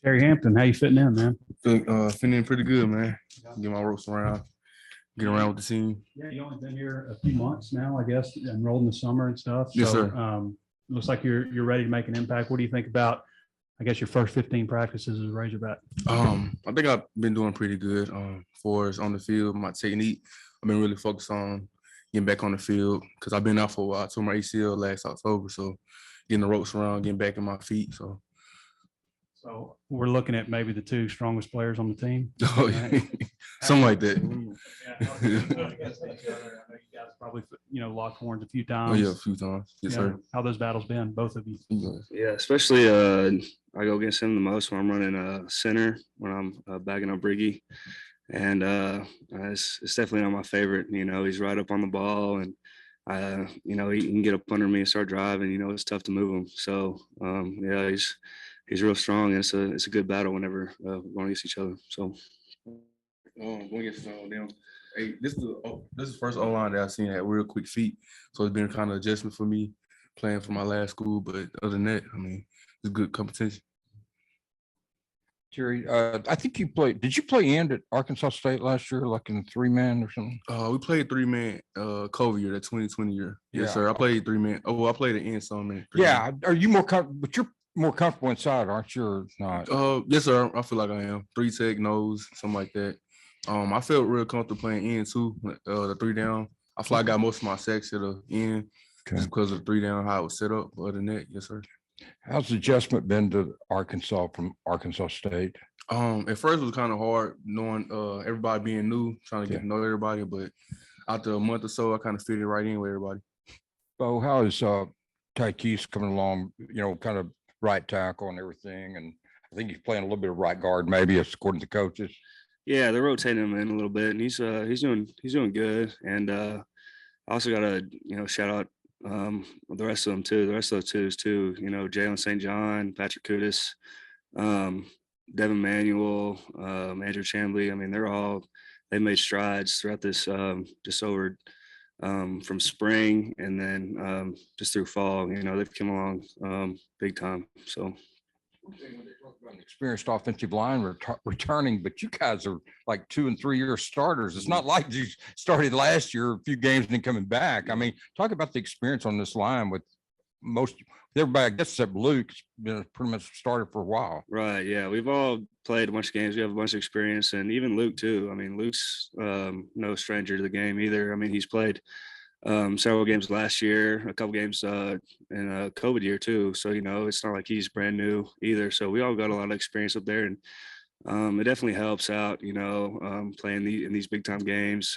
Terry Hampton, how you fitting in, man? Fitting in pretty good, man. Get my ropes around, get around with the team. Yeah, you only been here a few months now, I guess, enrolled in the summer and stuff. Yes, sir. Looks like you're ready to make an impact. What do you think about, I guess, your first 15 practices as a Razorback? I think I've been doing pretty good. For us on the field, my technique, I've been really focused on getting back on the field because I've been out for a while. I tore my ACL last October, so getting the ropes around, getting back in my feet. So we're looking at maybe the two strongest players on the team. Oh, yeah. Something like that. I know you guys probably locked horns a few times. Oh yeah, a few times. Yes, sir. How those battles been, both of you? Yeah, especially I go against him the most when I'm running center, when I'm backing up Briggy, and it's definitely not my favorite. He's right up on the ball, and he can get up under me and start driving. It's tough to move him. So yeah, he's real strong, and it's a good battle whenever we're going against each other. So going against them. Hey, this is the first O-line that I've seen at real quick feet. So it's been kind of adjustment for me playing for my last school. But other than that, I mean, it's good competition. Jerry, I think you played. Did you play end at Arkansas State last year, like in 3-man or something? We played 3-man COVID year, that 2020 year. Yes, Yeah. sir. I played 3-man. Oh, I played an end some. Yeah. Are you more comfortable? But you're more comfortable inside, aren't you? Or not? Yes, sir. I feel like I am. 3 tech nose, something like that. I felt real comfortable playing end too. The 3 down. I feel like I got most of my sacks at the end just because of the 3 down, how it was set up. Other than that, yes, sir. How's the adjustment been to Arkansas from Arkansas State? At first it was kind of hard knowing everybody being new, trying to get to know everybody, but after a month or so, I kind of fitted right in with everybody. Beaux, how is Tykees coming along, kind of right tackle and everything? And I think he's playing a little bit of right guard, maybe, according to coaches. Yeah, they're rotating him in a little bit, and he's doing good. And I also got to shout out the rest of them too. The rest of the twos too. Jalen St. John, Patrick Kudus, Devin Manuel, Andrew Chambly. I mean, they made strides throughout this just over from spring and then just through fall. They've come along big time. So. When they talk about an experienced offensive line returning, but you guys are like 2 and 3 year starters. It's not like you started last year, a few games and then coming back. I mean, talk about the experience on this line with everybody, I guess, except Luke's been pretty much started for a while. Right. Yeah. We've all played a bunch of games. We have a bunch of experience, and even Luke too. I mean, Luke's no stranger to the game either. I mean, he's played several games last year, a couple games in a COVID year too. So, it's not like he's brand new either. So we all got a lot of experience up there, and it definitely helps out, playing in these big time games,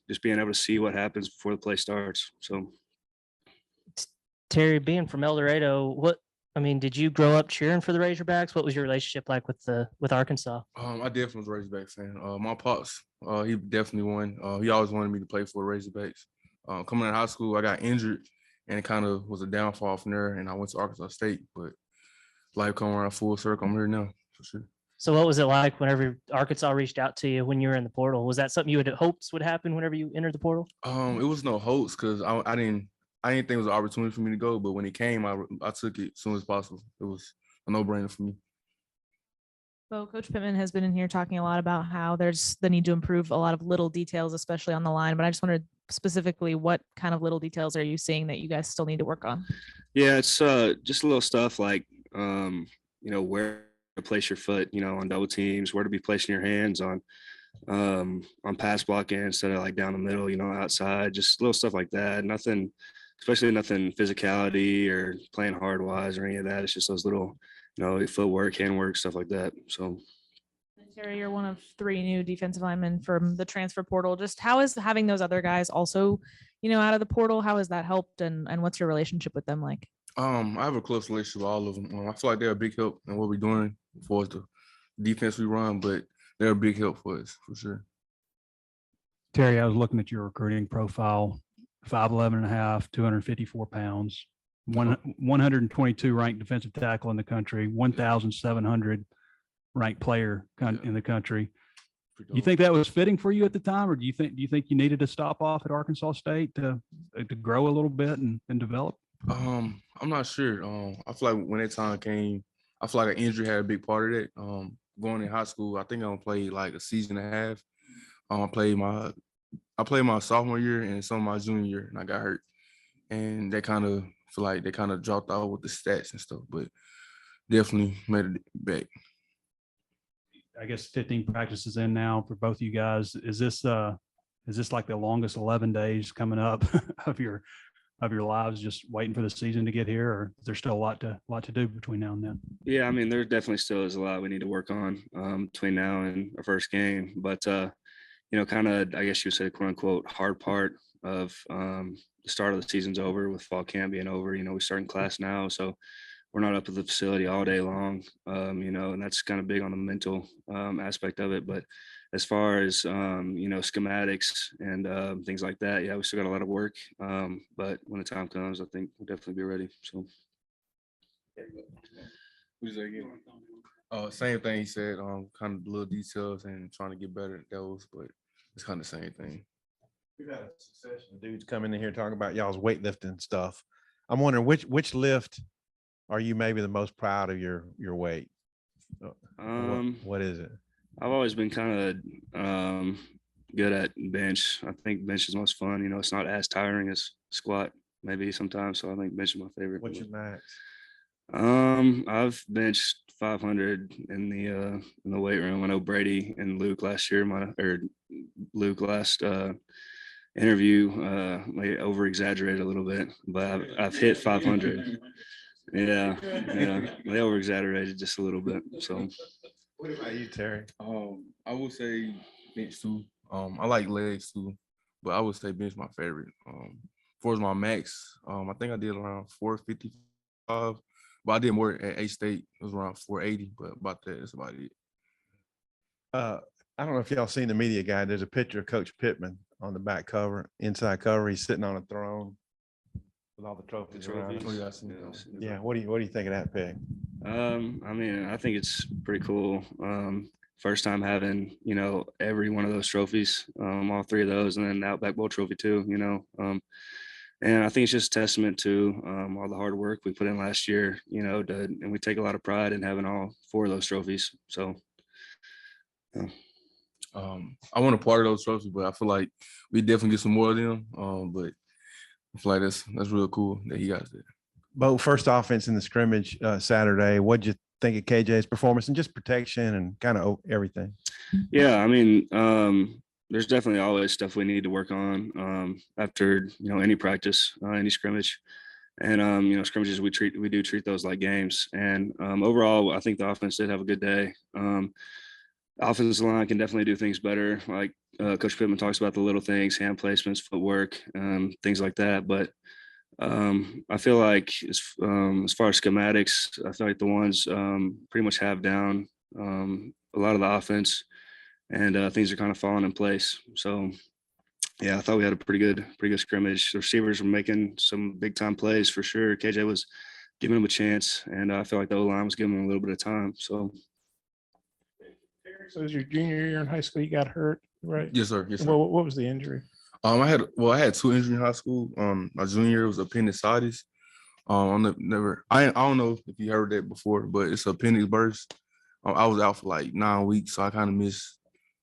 just being able to see what happens before the play starts. So. Terry, being from El Dorado, did you grow up cheering for the Razorbacks? What was your relationship like with Arkansas? I definitely was a Razorback fan. My pops, he definitely won. He always wanted me to play for the Razorbacks. Coming out of high school, I got injured, and it kind of was a downfall from there, and I went to Arkansas State. But life come around full circle. I'm here now, for sure. So what was it like whenever Arkansas reached out to you when you were in the portal? Was that something you had hoped would happen whenever you entered the portal? It was no hopes because I didn't think it was an opportunity for me to go. But when it came, I took it as soon as possible. It was a no-brainer for me. Beaux, Coach Pittman has been in here talking a lot about how there's the need to improve a lot of little details, especially on the line. But I just wondered specifically, what kind of little details are you seeing that you guys still need to work on? Yeah, it's just a little stuff like, where to place your foot, on double teams, where to be placing your hands on pass blocking instead of like down the middle, outside, just little stuff like that. Nothing physicality or playing hard wise or any of that. It's just those little, footwork, handwork, stuff like that. So. Terry, you're one of 3 new defensive linemen from the transfer portal. Just how is having those other guys also, out of the portal, how has that helped, and what's your relationship with them like? I have a close relationship with all of them. I feel like they're a big help in what we're doing for the defense we run, but they're a big help for us, for sure. Terry, I was looking at your recruiting profile, 5'11 and a half, 254 pounds, 122 ranked defensive tackle in the country, 1,700 ranked player in the country. You think that was fitting for you at the time, or do you think you needed to stop off at Arkansas State to grow a little bit and develop? I'm not sure. I feel like when that time came, I feel like an injury had a big part of that. Going in high school, I think I only played like a season and a half. I played my sophomore year and some of my junior year, and I got hurt. And they kind of feel like they kind of dropped off with the stats and stuff, but definitely made it back. I guess 15 practices in now for both of you guys. Is this like the longest 11 days coming up of your lives, just waiting for the season to get here, or is there still a lot to do between now and then? Yeah, I mean, there definitely still is a lot we need to work on between now and our first game. But kind of, I guess you would say, quote unquote, hard part of the start of the season's over with fall camp being over. We start in class now, so we're not up at the facility all day long. And that's kind of big on the mental aspect of it. But as far as schematics and things like that, yeah, we still got a lot of work. But when the time comes, I think we'll definitely be ready. So. Who's that again? Same thing he said. Kind of little details and trying to get better at those, but it's kind of the same thing. We've had a succession of dudes coming in here talking about y'all's weightlifting stuff. I'm wondering which lift are you maybe the most proud of your weight? What is it? I've always been kind of good at bench. I think bench is most fun. It's not as tiring as squat maybe sometimes. So I think bench is my favorite. What's your max? I've benched 500 in the weight room. I know Brady and Luke last interview may over exaggerate a little bit, but I've hit 500. Yeah, they over exaggerated just a little bit. So, what about you, Terry? I would say bench too. I like legs too, but I would say bench my favorite. For my max, I think I did around 455, but I did more at A-State. It was around 480, but that's about it. I don't know if y'all seen the media guide. There's a picture of Coach Pittman on the back cover, inside cover. He's sitting on a throne with all the trophies around him. Yeah. What do you think of that pick? I mean, I think it's pretty cool. First time having, every one of those trophies, all three of those, and then the Outback Bowl trophy too, and I think it's just a testament to all the hard work we put in last year, and we take a lot of pride in having all four of those trophies. So, yeah. I want a part of those trophies, but I feel like we definitely get some more of them. But I feel like that's real cool that he got that. Beaux, first offense in the scrimmage Saturday. What'd you think of KJ's performance and just protection and kind of everything? Yeah, I mean, there's definitely always stuff we need to work on after any practice, any scrimmage, and scrimmages we do treat those like games. And overall, I think the offense did have a good day. Offensive line can definitely do things better. Like Coach Pittman talks about the little things, hand placements, footwork, things like that. But I feel like as far as schematics, I feel like the ones pretty much have down a lot of the offense, and things are kind of falling in place. So, yeah, I thought we had a pretty good scrimmage. The receivers were making some big time plays for sure. KJ was giving him a chance, and I feel like the O-line was giving him a little bit of time. So. So it was your junior year in high school, you got hurt, right? Yes, sir. Yes, sir. Well, what was the injury? I had two injuries in high school. My junior year was appendicitis. I don't know if you heard that before, but it's appendix burst. I was out for like 9 weeks, so I kind of missed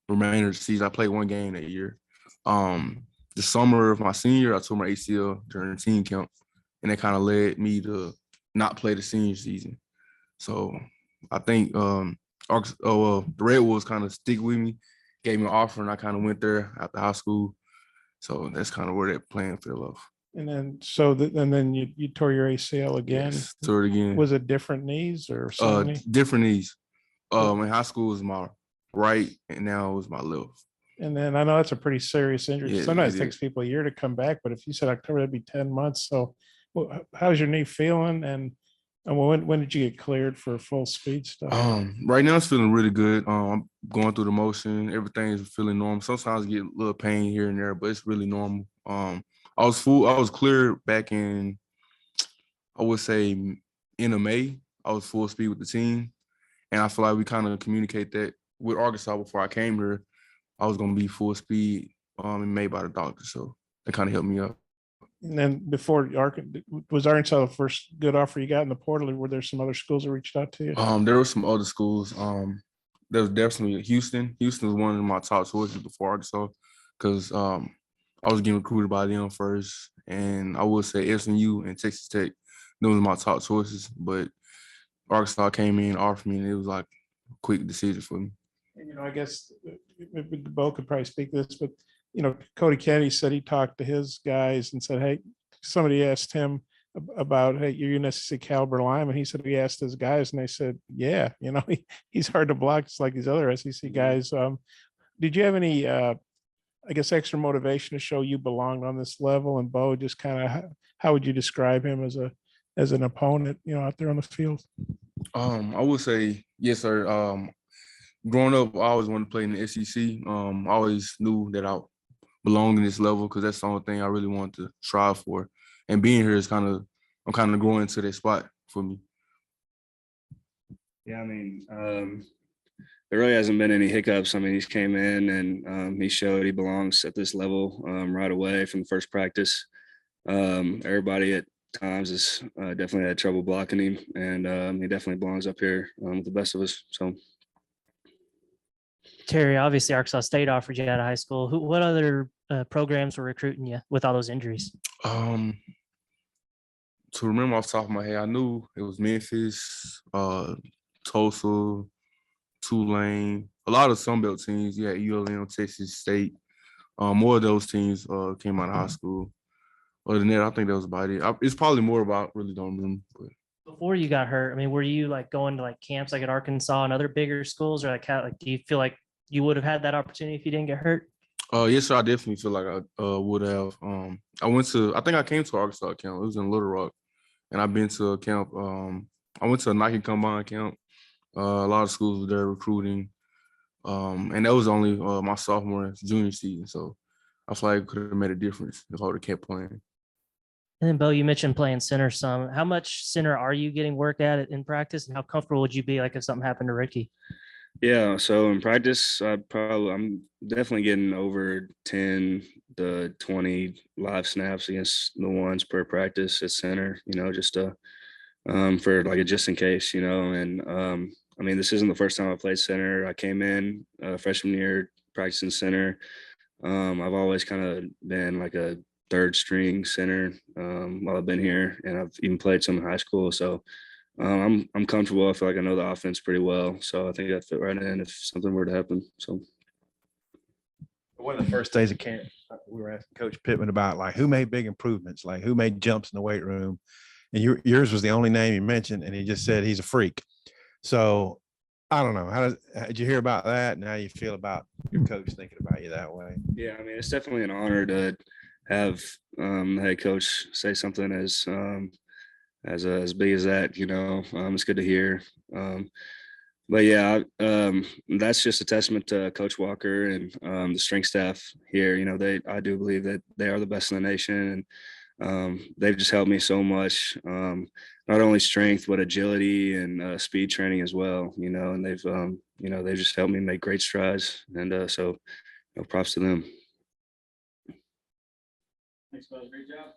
the remainder of the season. I played one game that year. The summer of my senior year, I tore my ACL during the team camp, and it kind of led me to not play the senior season. So I think the Redwoods kind of stick with me, gave me an offer, and I kind of went there after high school. So that's kind of where that plan fell off. And then then you tore your ACL again. Yes, tore it again. Was it different knees or something? Different knees. In high school it was my right, and now it was my left. And then I know that's a pretty serious injury. Yeah, Sometimes it it takes is. people a year to come back, but if you said October, that'd be 10 months. So how's your knee feeling? And when did you get cleared for full speed stuff? Right now it's feeling really good. I'm going through the motion. Everything is feeling normal. Sometimes I get a little pain here and there, but it's really normal. I was clear back in, I would say, end of May. I was full speed with the team. And I feel like we kind of communicate that with Arkansas before I came here. I was going to be full speed in May by the doctor. So that kind of helped me out. And then before was Arkansas the first good offer you got in the portal, or were there some other schools that reached out to you? There were some other schools. There was definitely Houston. Houston was one of my top choices before Arkansas because I was getting recruited by them first, and I would say SMU and Texas Tech. Those were my top choices, but Arkansas came in, offered me, and it was like a quick decision for me. And, I guess maybe Beaux could probably speak to this, but Cody Kennedy said he talked to his guys and said, hey, somebody asked him about, hey, you're an SEC caliber lineman. He said he asked his guys, and they said, yeah, he's hard to block just like these other SEC guys. Did you have any, I guess, extra motivation to show you belonged on this level? And Beaux, just kind of, how would you describe him as an opponent, out there on the field? I would say yes, sir. Growing up, I always wanted to play in the SEC. I always knew that I belonged in this level because that's the only thing I really wanted to strive for. And being here is I'm kind of growing into that spot for me. Yeah, I mean, there really hasn't been any hiccups. I mean, he's came in and he showed he belongs at this level right away from the first practice. Everybody at times has definitely had trouble blocking him, and he definitely belongs up here with the best of us. So, Terry, obviously Arkansas State offered you out of high school. What other programs were recruiting you with all those injuries? To remember off the top of my head, I knew it was Memphis, Tulsa, Tulane, a lot of Sunbelt teams. Yeah, ULM, Texas State. More of those teams came out of high school. Other than that, I think that was about it. It's probably more about, really don't remember. But. Before you got hurt, I mean, were you like going to like camps like at Arkansas and other bigger schools, or like do you feel like you would have had that opportunity if you didn't get hurt? Yes, sir. I definitely feel like I would have. I think I came to Arkansas camp. It was in Little Rock, and I've been to a camp. I went to a Nike Combine camp. A lot of schools were there recruiting, and that was only my sophomore and junior season. So I feel like it could have made a difference if I would have kept playing. And then, Beaux, you mentioned playing center some. How much center are you getting work at in practice, and how comfortable would you be like if something happened to Ricky? Yeah, so in practice, I'm definitely getting over 10 to 20 live snaps against the ones per practice at center, just for like a just in case, and I mean, this isn't the first time I played center. I came in freshman year practicing center. I've always kind of been like a third string center while I've been here, and I've even played some in high school. So I'm comfortable. I feel like I know the offense pretty well, so I think I'd fit right in if something were to happen. So one of the first days of camp, we were asking Coach Pittman about like who made big improvements, like who made jumps in the weight room, and yours was the only name he mentioned, and he just said he's a freak. So I don't know. How did you hear about that, and how you feel about your coach thinking about you that way? Yeah, I mean, it's definitely an honor to have the head coach say something as big as that. It's good to hear. But yeah, that's just a testament to Coach Walker and the strength staff here. I do believe that they are the best in the nation, and they've just helped me so much. Not only strength, but agility and speed training as well. And they've just helped me make great strides. And so, props to them. Thanks, Beaux. Great job.